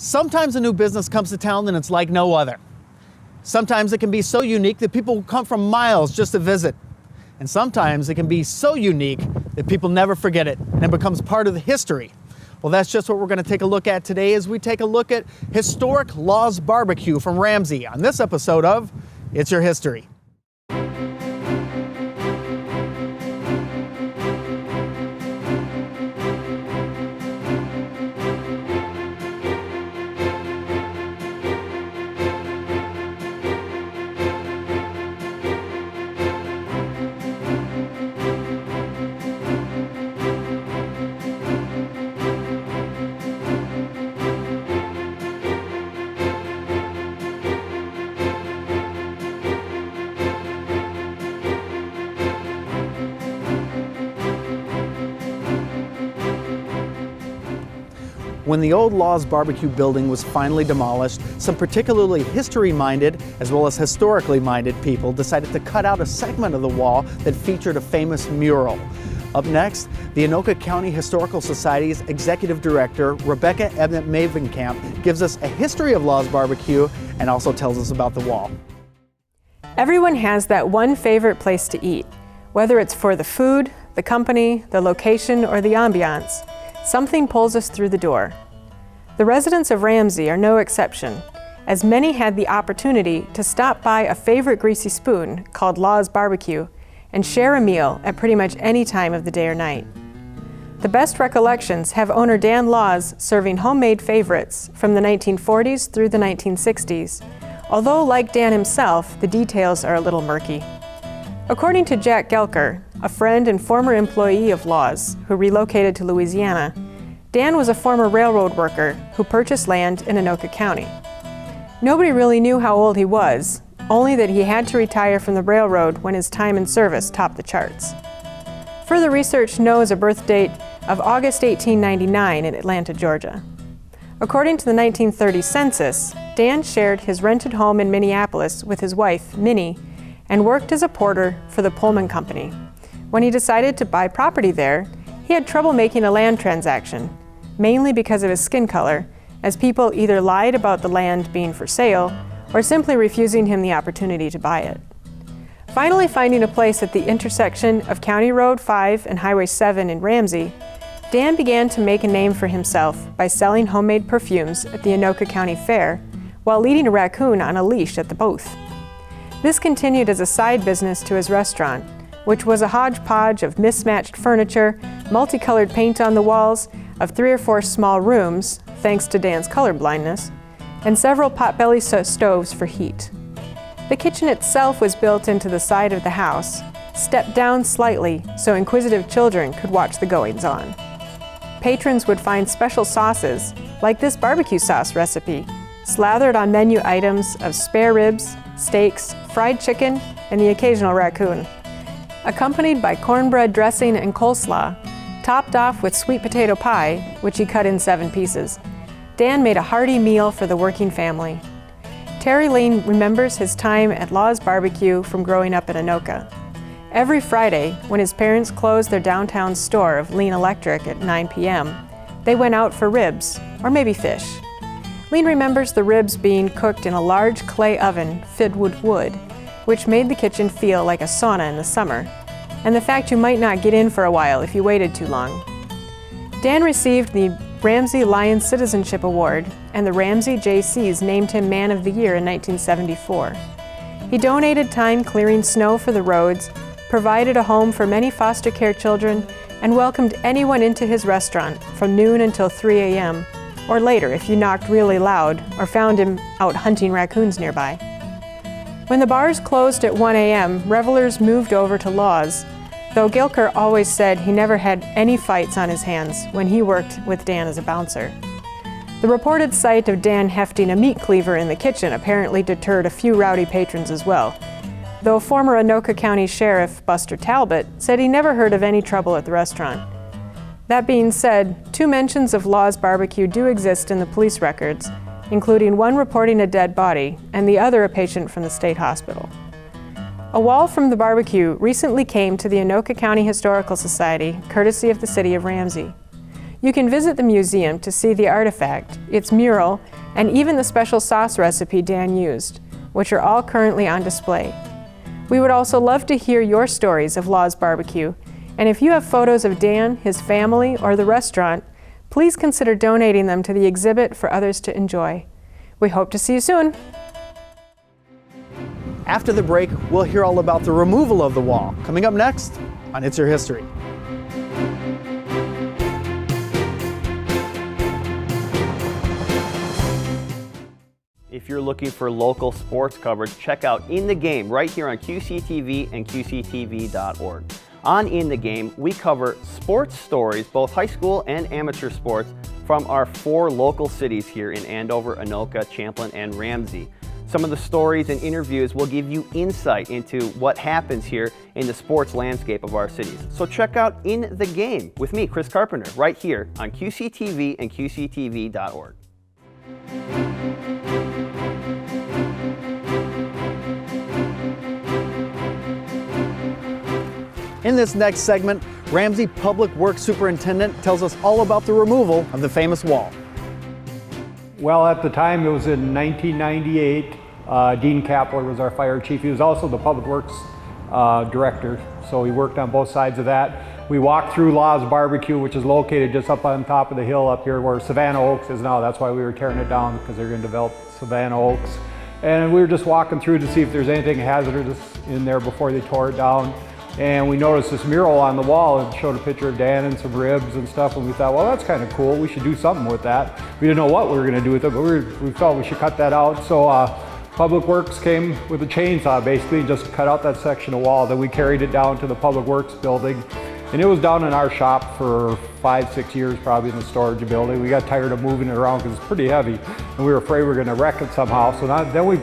Sometimes a new business comes to town and it's like no other. Sometimes it can be so unique that people will come from miles just to visit. And sometimes it can be so unique that people never forget it and it becomes part of the history. Well, that's just what we're going to take a look at today as we take a look at historic Law's Barbecue from Ramsey on this episode of It's Your History. When the old Law's Barbecue building was finally demolished, some particularly history-minded as well as historically-minded people decided to cut out a segment of the wall that featured a famous mural. Up next, the Anoka County Historical Society's Executive Director, Rebecca Ebnet-Mavencamp, gives us a history of Law's Barbecue and also tells us about the wall. Everyone has that one favorite place to eat, whether it's for the food, the company, the location, or the ambiance. Something pulls us through the door. The residents of Ramsey are no exception, as many had the opportunity to stop by a favorite greasy spoon called Law's Barbecue and share a meal at pretty much any time of the day or night. The best recollections have owner Dan Laws serving homemade favorites from the 1940s through the 1960s, although like Dan himself, the details are a little murky. According to Jack Gelker, a friend and former employee of Laws who relocated to Louisiana, Dan was a former railroad worker who purchased land in Anoka County. Nobody really knew how old he was, only that he had to retire from the railroad when his time in service topped the charts. Further research knows a birth date of August 1899 in Atlanta, Georgia. According to the 1930 census, Dan shared his rented home in Minneapolis with his wife, Minnie, and worked as a porter for the Pullman Company. When he decided to buy property there, he had trouble making a land transaction, mainly because of his skin color, as people either lied about the land being for sale or simply refusing him the opportunity to buy it. Finally finding a place at the intersection of County Road 5 and Highway 7 in Ramsey, Dan began to make a name for himself by selling homemade perfumes at the Anoka County Fair while leading a raccoon on a leash at the booth. This continued as a side business to his restaurant, which was a hodgepodge of mismatched furniture, multicolored paint on the walls, of 3 or 4 small rooms, thanks to Dan's colorblindness, and several potbelly stoves for heat. The kitchen itself was built into the side of the house, stepped down slightly so inquisitive children could watch the goings-on. Patrons would find special sauces, like this barbecue sauce recipe, slathered on menu items of spare ribs, steaks, fried chicken, and the occasional raccoon. Accompanied by cornbread dressing and coleslaw, topped off with sweet potato pie, which he cut in 7 pieces, Dan made a hearty meal for the working family. Terry Lean remembers his time at Law's Barbecue from growing up in Anoka. Every Friday, when his parents closed their downtown store of Lean Electric at 9 p.m., they went out for ribs, or maybe fish. Lean remembers the ribs being cooked in a large clay oven filled with wood, which made the kitchen feel like a sauna in the summer, and the fact you might not get in for a while if you waited too long. Dan received the Ramsey Lion Citizenship Award, and the Ramsey J.C.'s named him Man of the Year in 1974. He donated time clearing snow for the roads, provided a home for many foster care children, and welcomed anyone into his restaurant from noon until 3 a.m., or later if you knocked really loud or found him out hunting raccoons nearby. When the bars closed at 1 a.m., revelers moved over to Law's, though Gilker always said he never had any fights on his hands when he worked with Dan as a bouncer. The reported sight of Dan hefting a meat cleaver in the kitchen apparently deterred a few rowdy patrons as well, though former Anoka County Sheriff Buster Talbot said he never heard of any trouble at the restaurant. That being said, 2 mentions of Law's Barbecue do exist in the police records, including one reporting a dead body and the other a patient from the state hospital. A wall from the barbecue recently came to the Anoka County Historical Society, courtesy of the city of Ramsey. You can visit the museum to see the artifact, its mural, and even the special sauce recipe Dan used, which are all currently on display. We would also love to hear your stories of Law's Barbecue, and if you have photos of Dan, his family, or the restaurant, please consider donating them to the exhibit for others to enjoy. We hope to see you soon. After the break, we'll hear all about the removal of the wall, coming up next on It's Your History. If you're looking for local sports coverage, check out In the Game right here on QCTV and QCTV.org. On In the Game, we cover sports stories, both high school and amateur sports, from our 4 local cities here in Andover, Anoka, Champlin, and Ramsey. Some of the stories and interviews will give you insight into what happens here in the sports landscape of our cities. So check out In the Game with me, Chris Carpenter, right here on QCTV and QCTV.org. In this next segment, Ramsey Public Works Superintendent tells us all about the removal of the famous wall. Well, at the time, it was in 1998. Dean Kapler was our fire chief. He was also the Public Works director, so he worked on both sides of that. We walked through Law's Barbecue, which is located just up on top of the hill up here where Savannah Oaks is now. That's why we were tearing it down, because they're going to develop Savannah Oaks. And we were just walking through to see if there's anything hazardous in there before they tore it down. And we noticed this mural on the wall and showed a picture of Dan and some ribs and stuff, and we thought, well, that's kind of cool. We should do something with that. We didn't know what we were going to do with it, but we felt we should cut that out. So Public Works came with a chainsaw, basically, just cut out that section of wall. Then we carried it down to the Public Works building, and it was down in our shop for 5-6 years, probably in the storage building. We got tired of moving it around because it's pretty heavy, and we were afraid we were going to wreck it somehow. So then we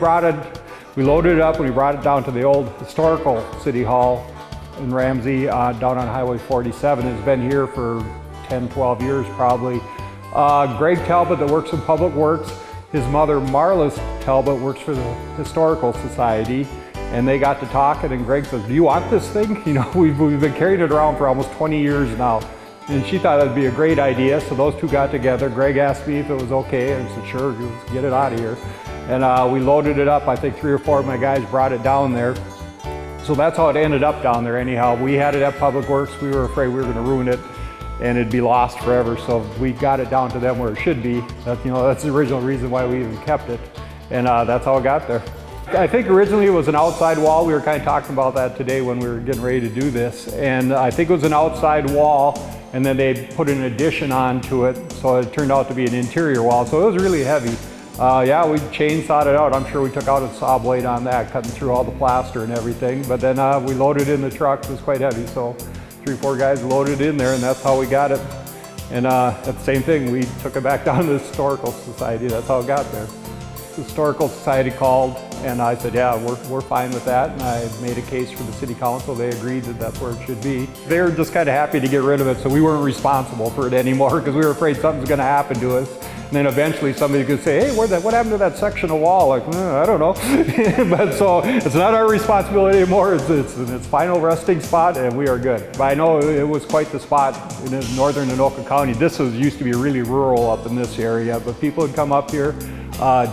loaded it up, and we brought it down to the old historical city hall in Ramsey, down on Highway 47. It's been here for 10-12 years probably. Greg Talbot, that works in Public Works, his mother Marlis Talbot works for the Historical Society, and they got to talking, and Greg says, do you want this thing? You know, we've been carrying it around for almost 20 years now. And she thought that'd be a great idea, so those two got together. Greg asked me if it was okay, and I said, sure, let's get it out of here. And we loaded it up. I think 3 or 4 of my guys brought it down there. So that's how it ended up down there anyhow. We had it at Public Works. We were afraid we were going to ruin it and it'd be lost forever. So we got it down to them where it should be. That's the original reason why we even kept it. And that's how it got there. I think originally it was an outside wall. We were kind of talking about that today when we were getting ready to do this. And I think it was an outside wall, and then they put an addition onto it. So it turned out to be an interior wall. So it was really heavy. Yeah, we chainsawed it out. I'm sure we took out a saw blade on that, cutting through all the plaster and everything. But then we loaded it in the truck. It was quite heavy, so 3 or 4 guys loaded it in there, and that's how we got it. And that's the same thing. We took it back down to the Historical Society. That's how it got there. The Historical Society called, and I said, yeah, we're fine with that. And I made a case for the City Council. They agreed that that's where it should be. They were just kind of happy to get rid of it, so we weren't responsible for it anymore because we were afraid something's going to happen to us. And then eventually somebody could say, hey, what happened to that section of wall? Like, I don't know. But so it's not our responsibility anymore. It's in its final resting spot, and we are good. But I know it was quite the spot in northern Anoka County. This used to be really rural up in this area, but people would come up here.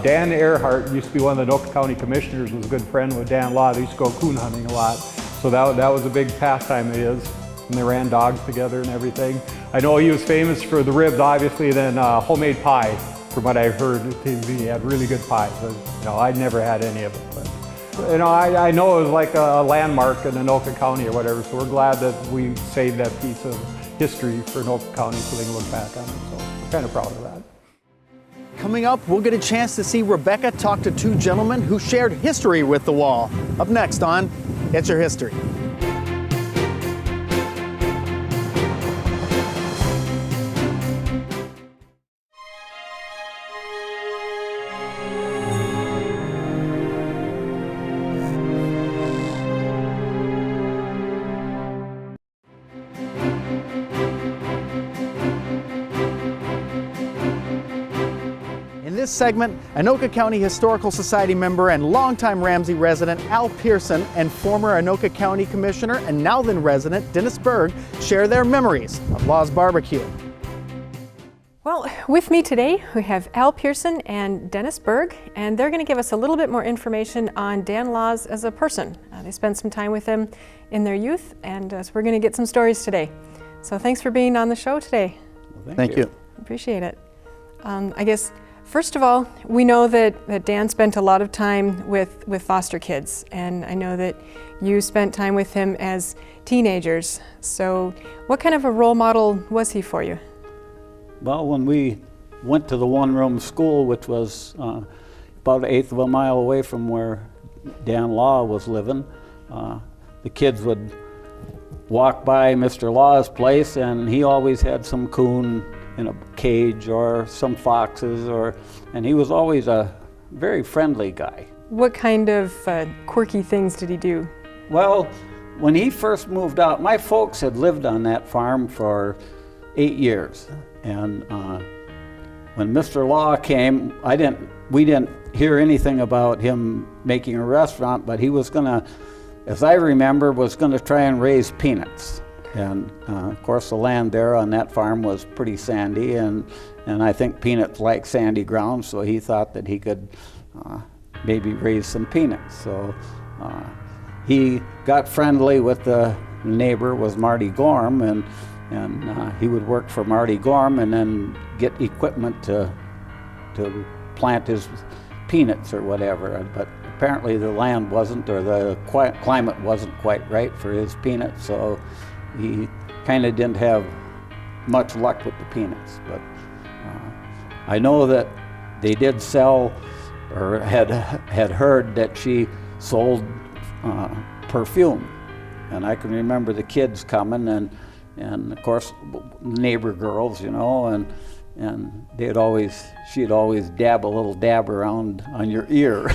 Dan Earhart used to be one of the Anoka County commissioners, was a good friend with Dan Law. They used to go coon hunting a lot. So that was a big pastime of his. And they ran dogs together and everything. I know he was famous for the ribs, obviously, then homemade pie. From what I've heard, he had really good pie. But, I'd never had any of it. But, I know it was like a landmark in Anoka County or whatever, so we're glad that we saved that piece of history for Anoka County so they can look back on it. So we're kind of proud of that. Coming up, we'll get a chance to see Rebecca talk to 2 gentlemen who shared history with the wall. Up next on It's Your History. In this segment, Anoka County Historical Society member and longtime Ramsey resident Al Pearson and former Anoka County Commissioner and now then resident Dennis Berg share their memories of Law's Barbecue. Well, with me today, we have Al Pearson and Dennis Berg, and they're going to give us a little bit more information on Dan Laws as a person. They spent some time with him in their youth, and so we're going to get some stories today. So thanks for being on the show today. Well, thank you. Appreciate it. I guess, first of all, we know that Dan spent a lot of time with foster kids, and I know that you spent time with him as teenagers. So what kind of a role model was he for you? Well, when we went to the one-room school, which was about 1/8 of a mile away from where Dan Law was living, the kids would walk by Mr. Law's place, and he always had some coon in a cage or some foxes, and he was always a very friendly guy. What kind of quirky things did he do? Well, when he first moved out, my folks had lived on that farm for 8 years. And when Mr. Law came, we didn't hear anything about him making a restaurant, but he was gonna, as I remember, was gonna try and raise peanuts. And of course the land there on that farm was pretty sandy, and I think peanuts like sandy ground, so he thought that he could maybe raise some peanuts. So he got friendly with the neighbor, was Marty Gorm, and he would work for Marty Gorm and then get equipment to plant his peanuts or whatever. But apparently the land wasn't, or the climate wasn't quite right for his peanuts, so he kind of didn't have much luck with the peanuts. But I know that they did sell, or had heard that she sold perfume, and I can remember the kids coming, and of course neighbor girls, you know, and she'd always dab a little dab around on your ear.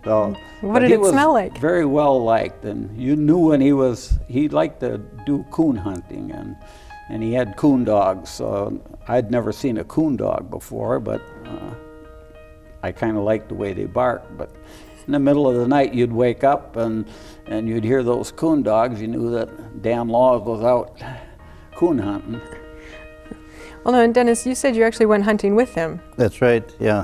So, what did it smell like? Very well liked, and you knew when he liked to do coon hunting, and he had coon dogs. So I'd never seen a coon dog before, but I kind of liked the way they barked. But in the middle of the night, you'd wake up and you'd hear those coon dogs. You knew that Dan Law was out coon hunting. Well, no, and Dennis, you said you actually went hunting with him. That's right, yeah.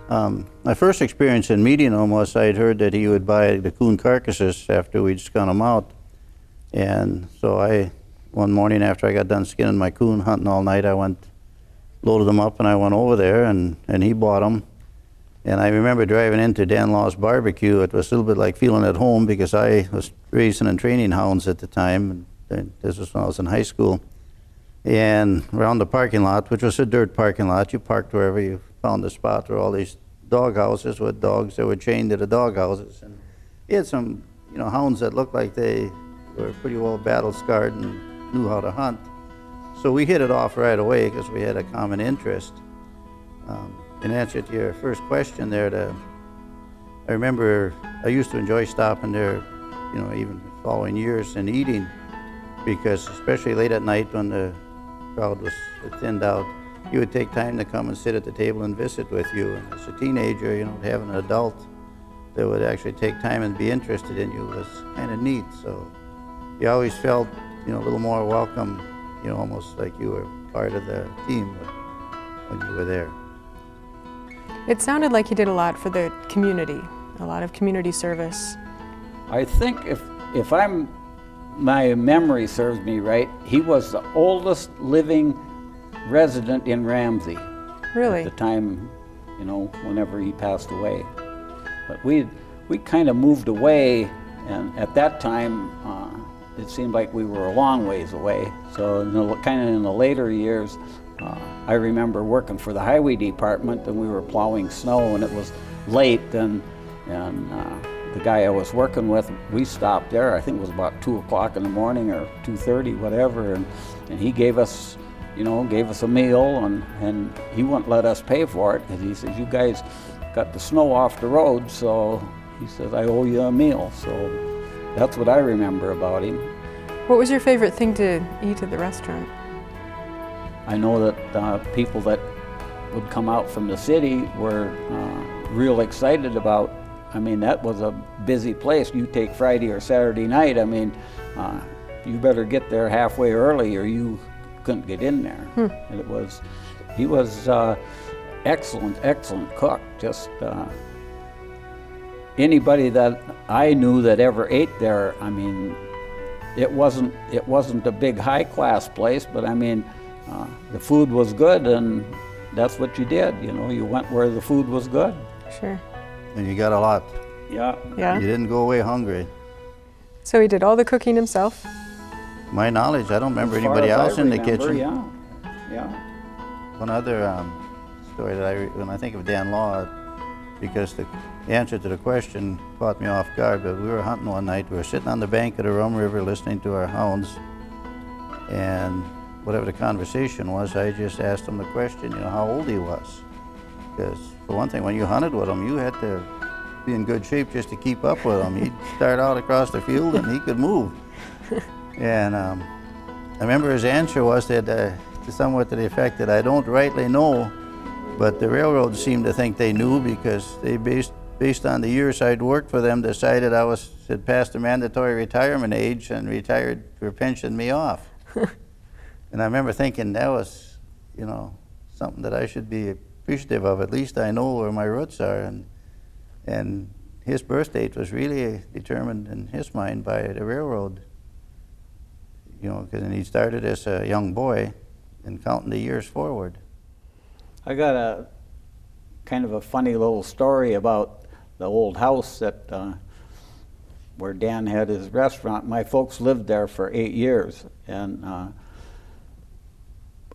My first experience in meeting him was I'd heard that he would buy the coon carcasses after we'd skun them out. And so one morning after I got done skinning my coon hunting all night, loaded them up and I went over there and he bought them. And I remember driving into Dan Law's barbecue. It was a little bit like feeling at home because I was raising and training hounds at the time. And this was when I was in high school. And around the parking lot, which was a dirt parking lot, you parked wherever you found a spot, where all these dog houses with dogs that were chained to the dog houses. And he had some, hounds that looked like they were pretty well battle scarred and knew how to hunt. So we hit it off right away because we had a common interest. In answer to your first question there, I remember I used to enjoy stopping there, even the following years and eating, because especially late at night when the crowd was thinned out, he would take time to come and sit at the table and visit with you. And as a teenager, having an adult that would actually take time and be interested in you was kind of neat. So you always felt, a little more welcome, almost like you were part of the team when you were there. It sounded like he did a lot for the community, a lot of community service. I think if my memory serves me right, he was the oldest living resident in Ramsey. Really? At the time, whenever he passed away. But we kind of moved away, and at that time, it seemed like we were a long ways away. So in the later years, I remember working for the highway department, and we were plowing snow, and it was late, and the guy I was working with, we stopped there. I think it was about 2 o'clock in the morning or 2:30, whatever, and he gave us a meal, and he wouldn't let us pay for it, because he says, you guys got the snow off the road, so he says, I owe you a meal. So that's what I remember about him. What was your favorite thing to eat at the restaurant? I know that people that would come out from the city were real excited about. That was a busy place. You take Friday or Saturday night, you better get there halfway early or you couldn't get in there. And he was excellent cook. Just anybody that I knew that ever ate there, I mean, it wasn't a big high-class place, but I mean, the food was good, and that's what you did. You know, you went where the food was good. Sure. And you got a lot. Yeah. Yeah. You didn't go away hungry. So he did all the cooking himself? My knowledge, I don't remember As far anybody as I else in the remember, kitchen. Yeah. One other story that when I think of Dan Law, because the answer to the question caught me off guard, but we were hunting one night. We were sitting on the bank of the Rum River listening to our hounds, and whatever the conversation was, I just asked him the question, you know, how old he was. Because for one thing, when you hunted with him, you had to be in good shape just to keep up with him. He'd start out across the field and he could move. And I remember his answer was that somewhat to the effect that I don't rightly know, but the railroad seemed to think they knew, because they based on the years I'd worked for them, decided I had passed the mandatory retirement age and retired or pensioned me off. And I remember thinking that was, you know, something that I should be appreciative of. At least I know where my roots are. And his birth date was really determined in his mind by the railroad. You know, because he started as a young boy and counting the years forward. I got a kind of a funny little story about the old house that where Dan had his restaurant. My folks lived there for 8 years, and of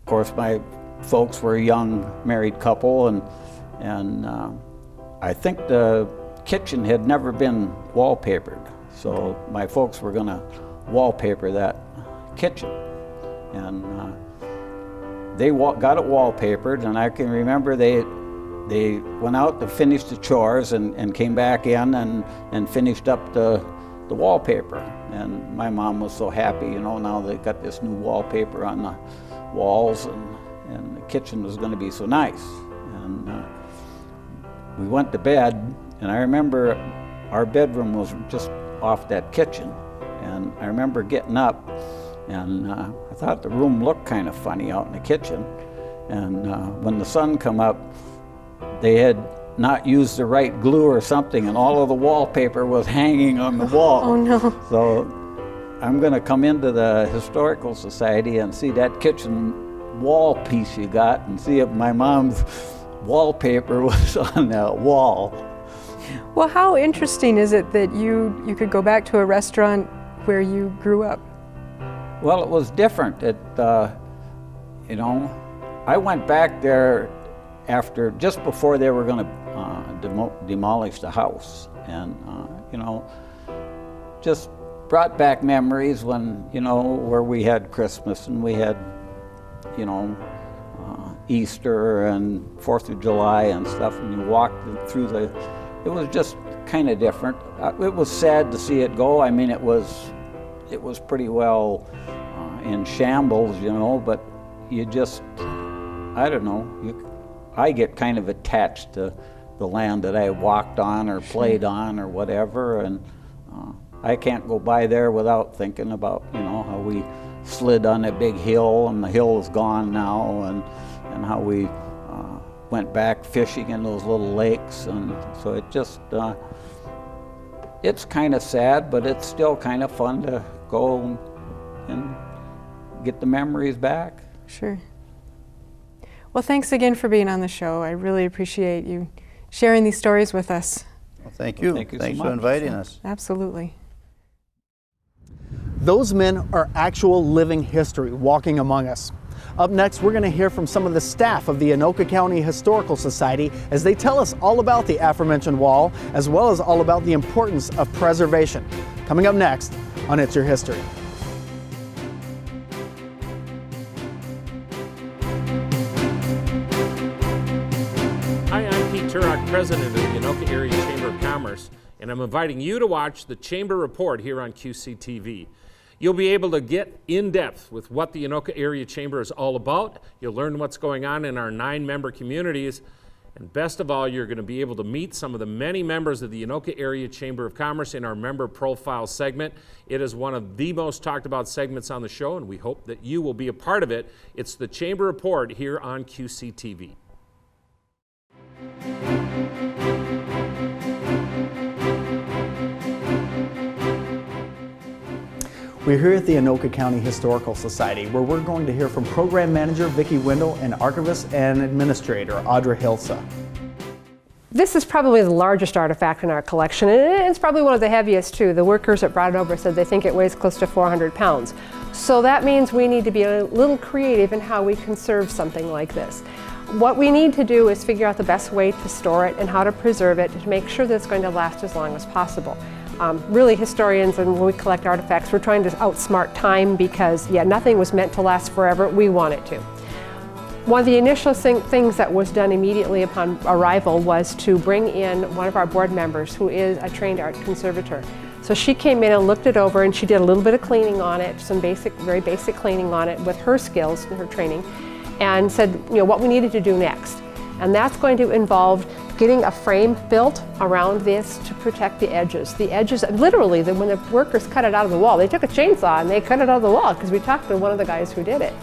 course my folks were a young married couple, and I think the kitchen had never been wallpapered, so my folks were going to wallpaper that kitchen, and they got it wallpapered, and I can remember they went out to finish the chores and came back in and finished up the wallpaper. And my mom was so happy, you know, now they got this new wallpaper on the walls, and the kitchen was going to be so nice. And we went to bed, and I remember our bedroom was just off that kitchen, and I remember getting up, and I thought the room looked kind of funny out in the kitchen. And when the sun come up, they had not used the right glue or something, and all of the wallpaper was hanging on the wall. Oh no. So I'm going to come into the Historical Society and see that kitchen wall piece you got, and see if my mom's wallpaper was on that wall. Well, how interesting is it that you could go back to a restaurant where you grew up? Well, it was different. You know, I went back there just before they were going to demolish the house, and you know, just brought back memories when, you know, where we had Christmas and we had, you know, Easter and 4th of July and stuff, and you walked through it was just kind of different. It was sad to see it go. I mean, it was pretty well in shambles, you know, but you just, I don't know, I get kind of attached to the land that I walked on or played on or whatever, and I can't go by there without thinking about, you know, how we slid on a big hill and the hill is gone now, and how we went back fishing in those little lakes. And so it just, it's kind of sad, but it's still kind of fun to go and get the memories back. Sure. Well, thanks again for being on the show. I really appreciate you sharing these stories with us. Well, thank you. Thank you so Thanks much. for inviting us. Absolutely. Those men are actual living history walking among us. Up next, we're going to hear from some of the staff of the Anoka County Historical Society as they tell us all about the aforementioned wall, as well as all about the importance of preservation. Coming up next on It's Your History. Hi, I'm Pete Turok, President of the Anoka Area Chamber of Commerce, and I'm inviting you to watch the Chamber Report here on QCTV. You'll be able to get in depth with what the Anoka Area Chamber is all about. You'll learn what's going on in our 9 member communities, And best of all, you're going to be able to meet some of the many members of the Anoka Area Chamber of Commerce in our member profile segment. It is one of the most talked about segments on the show, and we hope that you will be a part of it. It's the Chamber Report here on QCTV. We're here at the Anoka County Historical Society, where we're going to hear from Program Manager Vickie Wendel and Archivist and Administrator Audra Hilse. This is probably the largest artifact in our collection, and it's probably one of the heaviest too. The workers that brought it over said they think it weighs close to 400 pounds. So that means we need to be a little creative in how we conserve something like this. What we need to do is figure out the best way to store it and how to preserve it to make sure that it's going to last as long as possible. Really, historians, and when we collect artifacts, we're trying to outsmart time because, yeah, nothing was meant to last forever. We want it to. One of the initial things that was done immediately upon arrival was to bring in one of our board members who is a trained art conservator. So she came in and looked it over, and she did a little bit of cleaning on it, some very basic cleaning on it with her skills and her training, and said, what we needed to do next. And that's going to involve getting a frame built around this to protect the edges. The edges, literally, when the workers cut it out of the wall, they took a chainsaw and they cut it out of the wall because we talked to one of the guys who did it.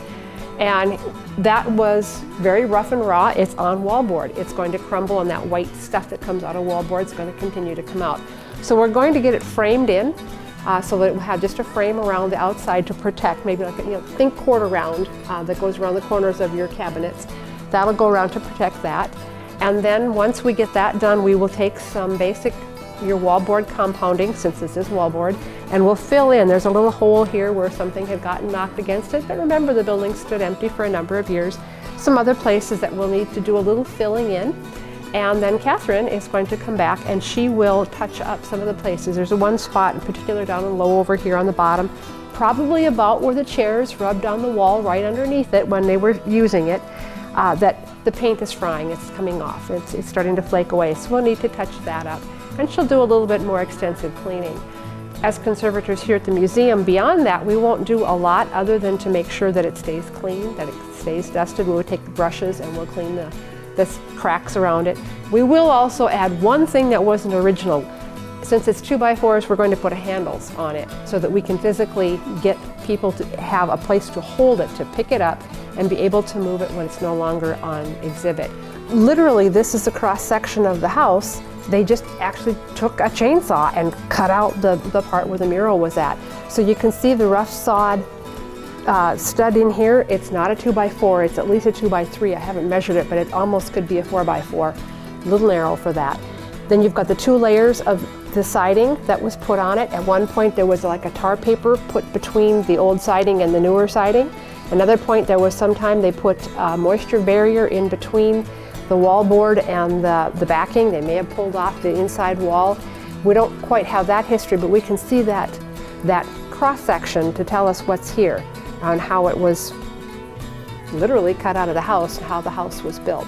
And that was very rough and raw. It's on wallboard. It's going to crumble, and that white stuff that comes out of wallboard is going to continue to come out. So we're going to get it framed in so that it will have just a frame around the outside to protect, maybe like a think quarter round that goes around the corners of your cabinets. That'll go around to protect that. And then once we get that done, we will take some basic your wallboard compounding, since this is wallboard, and we'll fill in. There's a little hole here where something had gotten knocked against it, but remember the building stood empty for a number of years. Some other places that we'll need to do a little filling in. And then Catherine is going to come back and she will touch up some of the places. There's one spot in particular down in low over here on the bottom, probably about where the chairs rubbed on the wall right underneath it when they were using it, that the paint is frying, it's coming off, it's starting to flake away. So we'll need to touch that up. And she'll do a little bit more extensive cleaning. As conservators here at the museum, beyond that, we won't do a lot other than to make sure that it stays clean, that it stays dusted. We'll take the brushes and we'll clean the cracks around it. We will also add one thing that wasn't original. Since it's 2x4s, we're going to put handles on it so that we can physically get people to have a place to hold it, to pick it up and be able to move it when it's no longer on exhibit. Literally, this is a cross section of the house. They just actually took a chainsaw and cut out the part where the mural was at. So you can see the rough sawed stud in here. It's not a 2x4, it's at least a 2x3. I haven't measured it, but it almost could be a 4x4. A little narrow for that. Then you've got the 2 layers of the siding that was put on it. At one point there was like a tar paper put between the old siding and the newer siding. Another point there was sometime they put a moisture barrier in between the wallboard and the backing. They may have pulled off the inside wall. We don't quite have that history, but we can see that cross section to tell us what's here and how it was literally cut out of the house and how the house was built.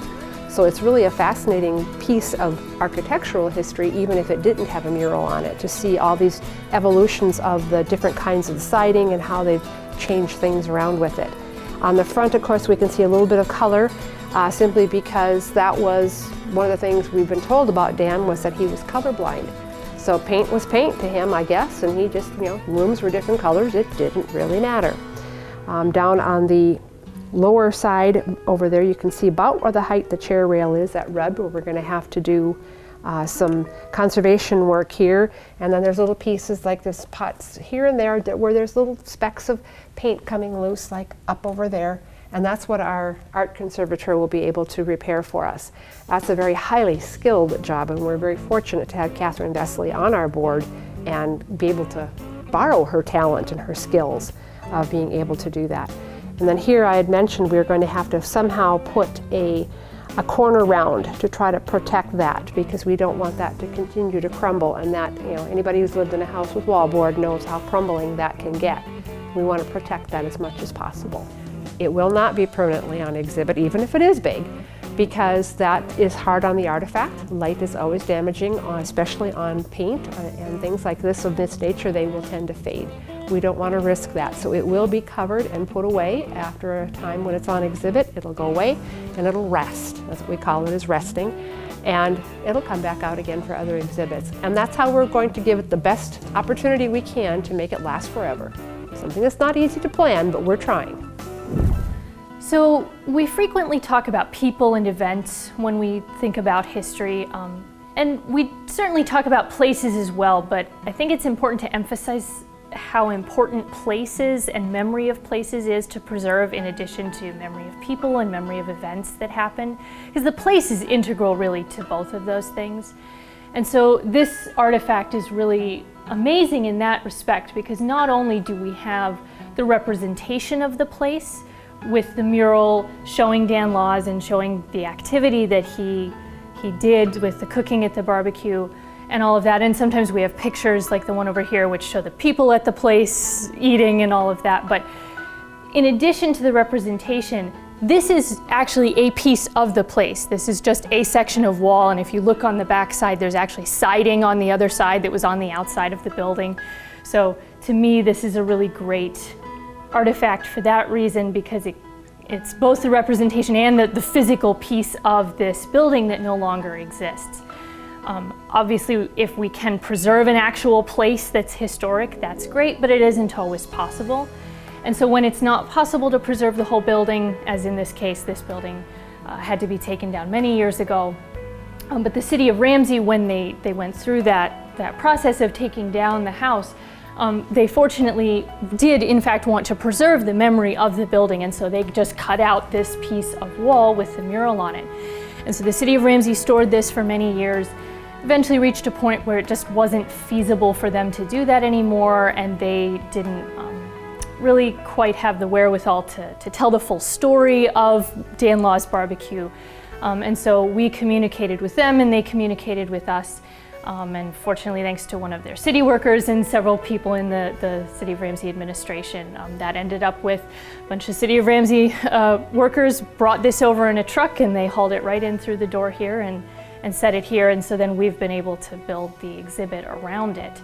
So it's really a fascinating piece of architectural history, even if it didn't have a mural on it, to see all these evolutions of the different kinds of siding and how they've changed things around with it. On the front, of course, we can see a little bit of color, simply because that was one of the things we've been told about Dan, was that he was colorblind. So paint was paint to him, I guess, and he just, rooms were different colors, it didn't really matter. Down on the lower side over there, you can see about where the height the chair rail is, that rub, where we're going to have to do some conservation work here. And then there's little pieces like this pots here and there where there's little specks of paint coming loose, like up over there. And that's what our art conservator will be able to repair for us. That's a very highly skilled job, and we're very fortunate to have Catherine Desley on our board and be able to borrow her talent and her skills of being able to do that. And then here I had mentioned we were going to have to somehow put a corner round to try to protect that, because we don't want that to continue to crumble, and that, anybody who's lived in a house with wallboard knows how crumbling that can get. We want to protect that as much as possible. It will not be permanently on exhibit, even if it is big, because that is hard on the artifact. Light is always damaging, especially on paint and things like this of this nature. They will tend to fade. We don't want to risk that. So it will be covered and put away after a time when it's on exhibit. It'll go away and it'll rest. That's what we call it, is resting. And it'll come back out again for other exhibits. And that's how we're going to give it the best opportunity we can to make it last forever. Something that's not easy to plan, but we're trying. So we frequently talk about people and events when we think about history. And we certainly talk about places as well, but I think it's important to emphasize how important places and memory of places is to preserve, in addition to memory of people and memory of events that happen, because the place is integral really to both of those things. And so this artifact is really amazing in that respect, because not only do we have the representation of the place with the mural showing Dan Laws and showing the activity that he did with the cooking at the barbecue and all of that, and sometimes we have pictures like the one over here which show the people at the place eating and all of that, but in addition to the representation, this is actually a piece of the place. This is just a section of wall, and if you look on the back side, there's actually siding on the other side that was on the outside of the building. So to me, this is a really great artifact for that reason, because it's both the representation and the physical piece of this building that no longer exists. Obviously, if we can preserve an actual place that's historic, that's great, but it isn't always possible. And so when it's not possible to preserve the whole building, as in this case, this building had to be taken down many years ago. But the city of Ramsey, when they went through that process of taking down the house, they fortunately did in fact want to preserve the memory of the building, and so they just cut out this piece of wall with the mural on it. And so the city of Ramsey stored this for many years, eventually reached a point where it just wasn't feasible for them to do that anymore, and they didn't really quite have the wherewithal to tell the full story of Dan Law's barbecue. And so we communicated with them and they communicated with us. And fortunately, thanks to one of their city workers and several people in the City of Ramsey administration, that ended up with a bunch of City of Ramsey workers brought this over in a truck, and they hauled it right in through the door here and set it here. And so then we've been able to build the exhibit around it.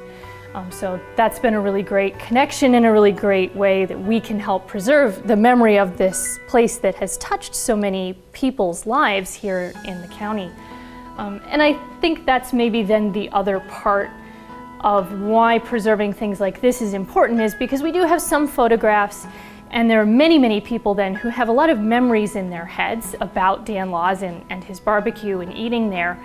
So that's been a really great connection and a really great way that we can help preserve the memory of this place that has touched so many people's lives here in the county. And I think that's maybe then the other part of why preserving things like this is important, is because we do have some photographs, and there are many, many people then who have a lot of memories in their heads about Dan Laws and his barbecue and eating there,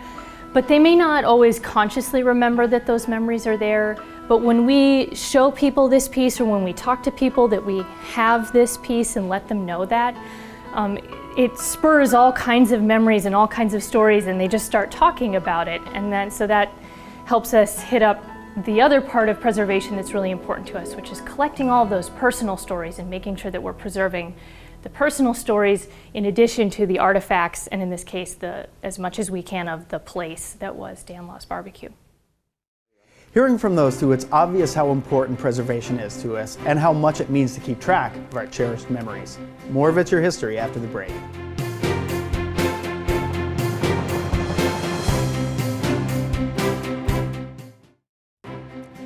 but they may not always consciously remember that those memories are there. But when we show people this piece, or when we talk to people that we have this piece and let them know that, it spurs all kinds of memories and all kinds of stories, and they just start talking about it. And then so that helps us hit up the other part of preservation that's really important to us, which is collecting all of those personal stories and making sure that we're preserving the personal stories in addition to the artifacts, and in this case, as much as we can of the place that was Dan Law's barbecue. Hearing from those two, it's obvious how important preservation is to us and how much it means to keep track of our cherished memories. More of It's Your History after the break.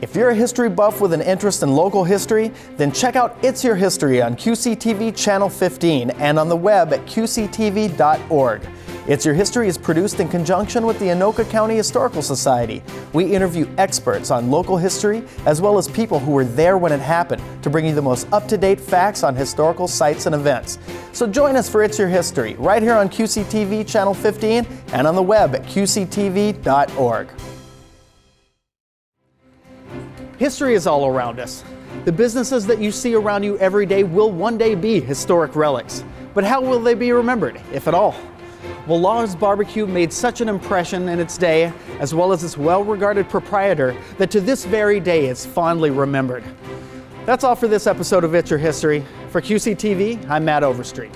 If you're a history buff with an interest in local history, then check out It's Your History on QCTV Channel 15 and on the web at qctv.org. It's Your History is produced in conjunction with the Anoka County Historical Society. We interview experts on local history as well as people who were there when it happened to bring you the most up-to-date facts on historical sites and events. So join us for It's Your History right here on QCTV Channel 15 and on the web at qctv.org. History is all around us. The businesses that you see around you every day will one day be historic relics. But how will they be remembered, if at all? Well, Law's Barbecue made such an impression in its day, as well as its well-regarded proprietor, that to this very day it's fondly remembered. That's all for this episode of It's Your History. For QCTV, I'm Matt Overstreet.